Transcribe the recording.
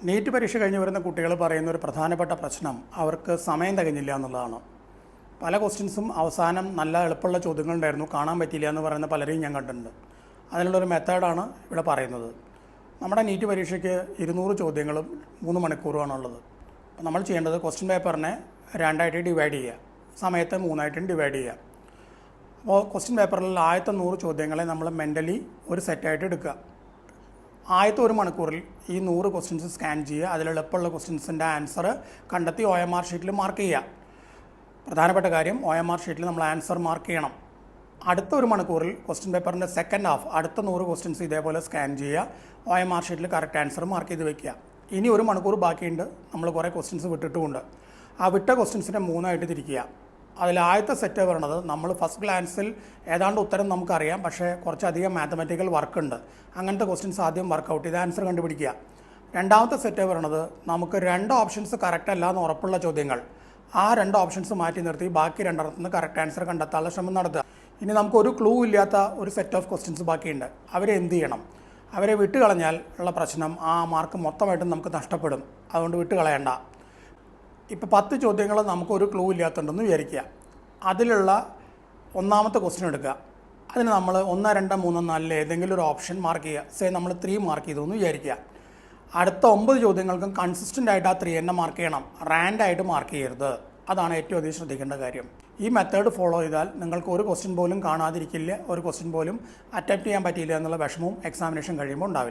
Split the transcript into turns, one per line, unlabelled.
NEET പരീക്ഷ കഴിഞ്ഞ് വരുന്ന കുട്ടികൾ പറയുന്ന ഒരു പ്രധാനപ്പെട്ട പ്രശ്നം അവർക്ക് സമയം തികഞ്ഞില്ല എന്നുള്ളതാണ്. പല ക്വസ്റ്റ്യൻസും അവസാനം നല്ല എളുപ്പമുള്ള ചോദ്യങ്ങളുണ്ടായിരുന്നു, കാണാൻ പറ്റിയില്ല എന്ന് പറയുന്ന പലരെയും ഞാൻ കണ്ടിട്ടുണ്ട്. അതിനുള്ളൊരു മെത്തേഡാണ് ഇവിടെ പറയുന്നത്. നമ്മുടെ നീറ്റ് പരീക്ഷയ്ക്ക് 200 ചോദ്യങ്ങളും 3 മണിക്കൂറുമാണുള്ളത്. അപ്പോൾ നമ്മൾ ചെയ്യേണ്ടത് ക്വസ്റ്റ്യൻ പേപ്പറിനെ 2ആയിട്ട് ഡിവൈഡ് ചെയ്യുക, സമയത്തെ 3ആയിട്ടും ഡിവൈഡ് ചെയ്യുക. അപ്പോൾ ക്വസ്റ്റ്യൻ പേപ്പറിൽ ആദ്യത്തെ 100 ചോദ്യങ്ങളെ നമ്മൾ മെൻ്റലി ഒരു സെറ്റായിട്ട് എടുക്കുക. ആദ്യത്തെ 1 മണിക്കൂറിൽ ഈ 100 ക്വസ്റ്റ്യൻസ് സ്കാൻ ചെയ്യുക, അതിൽ എളുപ്പമുള്ള ക്വസ്റ്റ്യൻസിൻ്റെ ആൻസർ കണ്ടെത്തി OMR ഷീറ്റിൽ മാർക്ക് ചെയ്യുക. പ്രധാനപ്പെട്ട കാര്യം, OMR ഷീറ്റിൽ നമ്മൾ ആൻസർ മാർക്ക് ചെയ്യണം. അടുത്ത 1 മണിക്കൂറിൽ ക്വസ്റ്റ്യൻ പേപ്പറിൻ്റെ സെക്കൻഡ് ഹാഫ് അടുത്ത 100 ക്വസ്റ്റ്യൻസ് ഇതേപോലെ സ്കാൻ ചെയ്യുക, OMR ഷീറ്റിൽ കറക്റ്റ് ആൻസർ മാർക്ക് ചെയ്ത് വെക്കുക. ഇനി 1 മണിക്കൂർ ബാക്കിയുണ്ട്, നമ്മൾ കുറേ ക്വസ്റ്റ്യൻസ് വിട്ടിട്ടുമുണ്ട്. ആ വിട്ട ക്വസ്റ്റ്യൻസിനെ 3ആയിട്ട് തിരിക്കുക. അതിൽ ആദ്യത്തെ സെറ്റ് പറയുന്നത് നമ്മൾ ഫസ്റ്റ് ഗ്ലാൻസിൽ ഏതാണ്ട് ഉത്തരം നമുക്കറിയാം, പക്ഷേ കുറച്ചധികം മാത്തമാറ്റിക്കൽ വർക്ക് ഉണ്ട്. അങ്ങനത്തെ ക്വസ്റ്റ്യൻസ് ആദ്യം വർക്കൗട്ട് ചെയ്ത് ആൻസർ കണ്ടുപിടിക്കുക. രണ്ടാമത്തെ സെറ്റ് പറയുന്നത് നമുക്ക് 2 ഓപ്ഷൻസ് കറക്റ്റ് അല്ല എന്ന് ഉറപ്പുള്ള ചോദ്യങ്ങൾ, ആ 2 ഓപ്ഷൻസ് മാറ്റി നിർത്തി ബാക്കി 2 നിന്ന് കറക്റ്റ് ആൻസർ കണ്ടെത്താനുള്ള ശ്രമം നടത്തുക. ഇനി നമുക്കൊരു ക്ലൂ ഇല്ലാത്ത ഒരു സെറ്റ് ഓഫ് ക്വസ്റ്റ്യൻസ് ബാക്കിയുണ്ട്, അവരെ എന്ത് ചെയ്യണം? അവരെ വിട്ടുകളഞ്ഞാൽ ഉള്ള പ്രശ്നം, ആ മാർക്ക് മൊത്തമായിട്ടും നമുക്ക് നഷ്ടപ്പെടും. അതുകൊണ്ട് വിട്ടുകളയണ്ട. ഇപ്പോൾ 10 ചോദ്യങ്ങൾ നമുക്കൊരു ക്ലൂ ഇല്ലാത്തതുണ്ടെന്ന് വിചാരിക്കുക. അതിലുള്ള ഒന്നാമത്തെ ക്വസ്റ്റ്യൻ എടുക്കുക. അതിന് നമ്മൾ 1, 2, 3, 4 ഏതെങ്കിലും ഒരു ഓപ്ഷൻ മാർക്ക് ചെയ്യുക. നമ്മൾ 3 മാർക്ക് ചെയ്തു എന്ന് വിചാരിക്കുക. അടുത്ത 9 ചോദ്യങ്ങൾക്കും കൺസിസ്റ്റൻ്റ് ആയിട്ട് ആ 3 തന്നെ മാർക്ക് ചെയ്യണം, റാൻഡായിട്ട് മാർക്ക് ചെയ്യരുത്. അതാണ് ഏറ്റവും അധികം ശ്രദ്ധിക്കേണ്ട കാര്യം. ഈ മെത്തേഡ് ഫോളോ ചെയ്താൽ നിങ്ങൾക്ക് ഒരു ക്വസ്റ്റ്യൻ പോലും കാണാതിരിക്കില്ല, ഒരു ക്വസ്റ്റ്യൻ പോലും അറ്റംപ്റ്റ് ചെയ്യാൻ പറ്റിയില്ല എന്നുള്ള വിഷമവും എക്സാമിനേഷൻ കഴിയുമ്പോൾ ഉണ്ടാവില്ല.